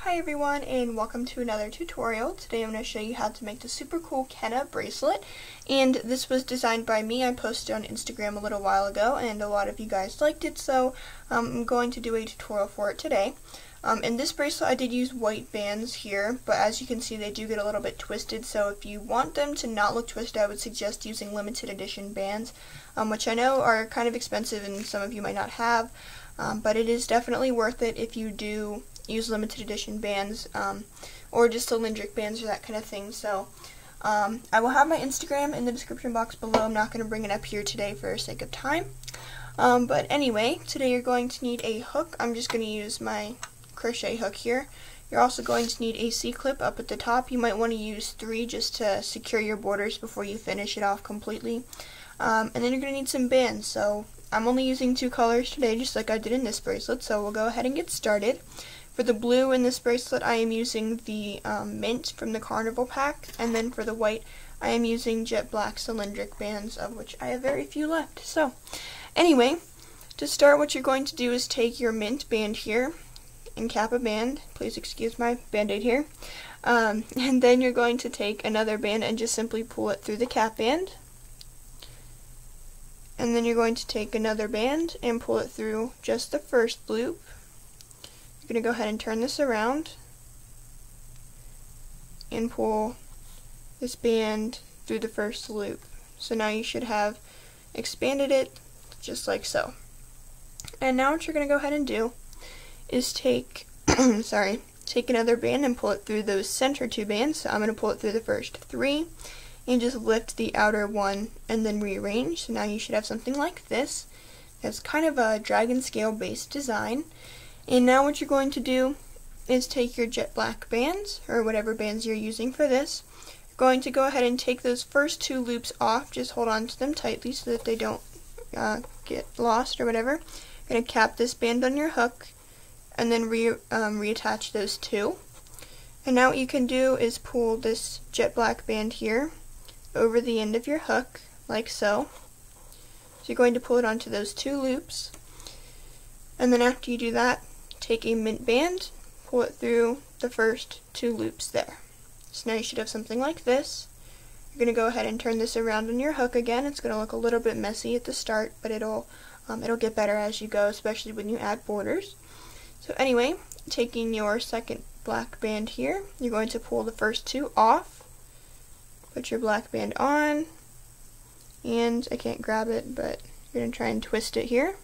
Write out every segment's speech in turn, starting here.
Hi everyone, and welcome to another tutorial. Today I'm going to show you how to make the super cool Kenna bracelet, and this was designed by me. I posted on Instagram a little while ago and a lot of you guys liked it, so I'm going to do a tutorial for it today. In this bracelet I did use white bands here, but as you can see they do get a little bit twisted, so if you want them to not look twisted I would suggest using limited edition bands, which I know are kind of expensive and some of you might not have, but it is definitely worth it if you do use limited edition bands, or just cylindric bands or that kind of thing. So I will have my Instagram in the description box below. I'm not going to bring it up here today for the sake of time. But anyway, today you're going to need a hook. I'm just going to use my crochet hook here. You're also going to need a C-clip up at the top. You might want to use 3 just to secure your borders before you finish it off completely. And then you're going to need some bands. So I'm only using 2 colors today, just like I did in this bracelet, so we'll go ahead and get started. For the blue in this bracelet, I am using the mint from the Carnival pack, and then for the white, I am using jet black cylindric bands, of which I have very few left. So, anyway, to start, what you're going to do is take your mint band here and cap a band. Please excuse my band-aid here. And then you're going to take another band and just simply pull it through the cap band. And then you're going to take another band and pull it through just the first loop. I'm going to go ahead and turn this around and pull this band through the first loop. So now you should have expanded it just like so. And now what you're going to go ahead and do is take take another band and pull it through those center 2 bands. So I'm going to pull it through the first 3 and just lift the outer one and then rearrange. So now you should have something like this. It's kind of a dragon scale based design. And now what you're going to do is take your jet black bands, or whatever bands you're using for this. You're going to go ahead and take those first 2 loops off, just hold on to them tightly so that they don't get lost or whatever. You're going to cap this band on your hook and then reattach those 2. And now what you can do is pull this jet black band here over the end of your hook, like so. So you're going to pull it onto those 2 loops. And then after you do that, take a mint band, pull it through the first 2 loops there. So now you should have something like this. You're going to go ahead and turn this around on your hook again. It's going to look a little bit messy at the start, but it'll get better as you go, especially when you add borders. So anyway, taking your second black band here, you're going to pull the first 2 off, put your black band on, and I can't grab it, but you're going to try and twist it here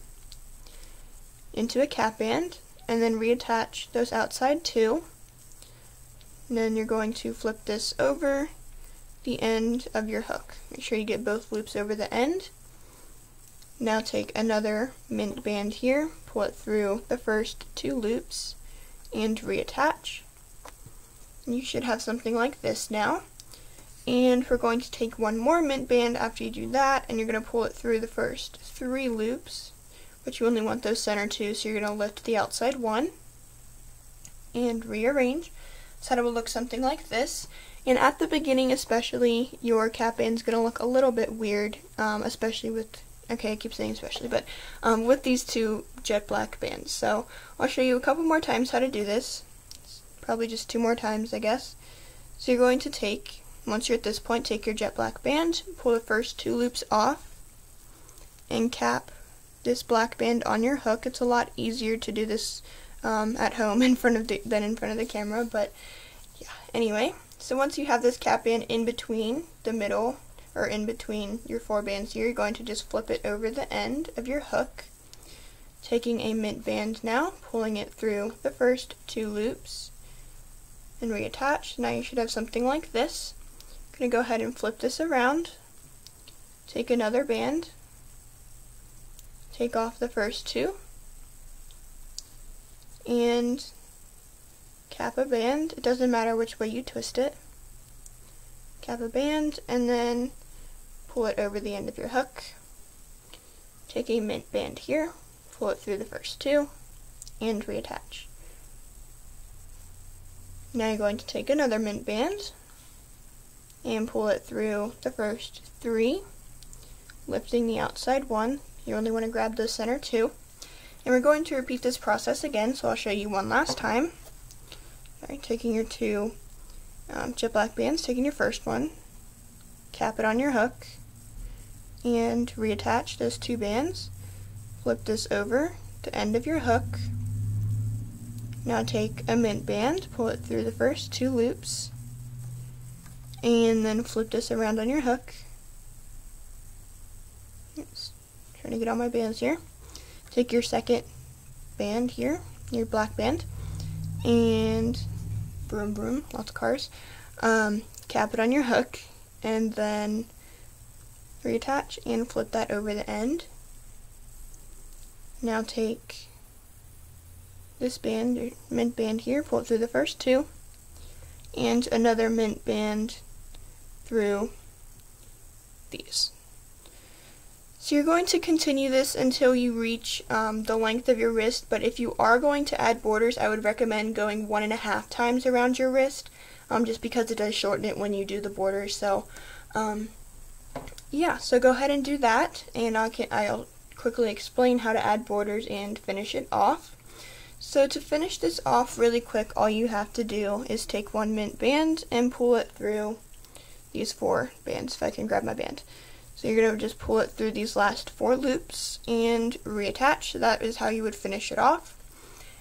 into a cap band, and then reattach those outside 2. And then you're going to flip this over the end of your hook. Make sure you get both loops over the end. Now take another mint band here, pull it through the first 2 loops, and reattach. And you should have something like this now. And we're going to take one more mint band after you do that, and you're going to pull it through the first 3 loops. But you only want those center 2, so you're going to lift the outside 1 and rearrange. So it will look something like this. And at the beginning especially, your cap band is going to look a little bit weird, especially with, okay, I keep saying especially, but with these 2 jet black bands. So I'll show you a couple more times how to do this. Probably just 2 more times, I guess. So you're going to take, once you're at this point, take your jet black band, pull the first 2 loops off, and cap this black band on your hook. It's a lot easier to do this at home than in front of the camera, but yeah. Anyway, so once you have this cap band in between the middle, or in between your 4 bands here, you're going to just flip it over the end of your hook, taking a mint band now, pulling it through the first 2 loops, and reattach. Now you should have something like this. I'm going to go ahead and flip this around, take another band, take off the first 2, and cap a band. It doesn't matter which way you twist it. Cap a band, and then pull it over the end of your hook. Take a mint band here, pull it through the first 2, and reattach. Now you're going to take another mint band and pull it through the first 3, lifting the outside 1. You only want to grab the center 2. And we're going to repeat this process again, so I'll show you one last time. Alright, taking your two jet black bands, taking your first one, cap it on your hook, and reattach those two bands. Flip this over to end of your hook. Now take a mint band, pull it through the first two loops, and then flip this around on your hook. Oops, trying to get all my bands here. Take your second band here, your black band, and broom broom, lots of cars. Cap it on your hook, and then reattach and flip that over the end. Now take this band, your mint band here, pull it through the first two, and another mint band through these. So you're going to continue this until you reach the length of your wrist, but if you are going to add borders, I would recommend going 1.5 times around your wrist, just because it does shorten it when you do the borders. So yeah, so go ahead and do that, and I'll quickly explain how to add borders and finish it off. So to finish this off really quick, all you have to do is take one mint band and pull it through these 4 bands, if I can grab my band. So you're going to just pull it through these last 4 loops and reattach. So that is how you would finish it off.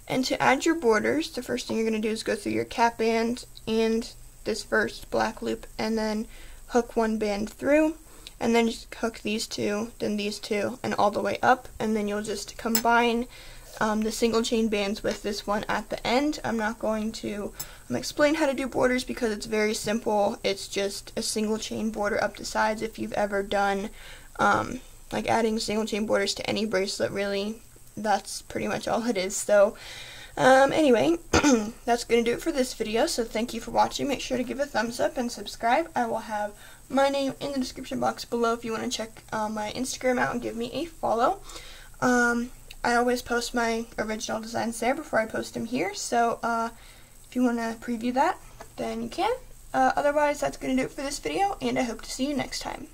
And to add your borders, the first thing you're going to do is go through your cap band and this first black loop, and then hook one band through, and then just hook these two, then these two, and all the way up, and then you'll just combine the single chain bands with this one at the end. I'm not going to explain how to do borders because it's very simple. It's just a single chain border up the sides. If you've ever done like adding single chain borders to any bracelet, really, that's pretty much all it is. So anyway, that's going to do it for this video. So thank you for watching. Make sure to give a thumbs up and subscribe. I will have my name in the description box below if you want to check my Instagram out and give me a follow. I always post my original designs there before I post them here, so if you want to preview that, then you can. Otherwise, that's going to do it for this video, and I hope to see you next time.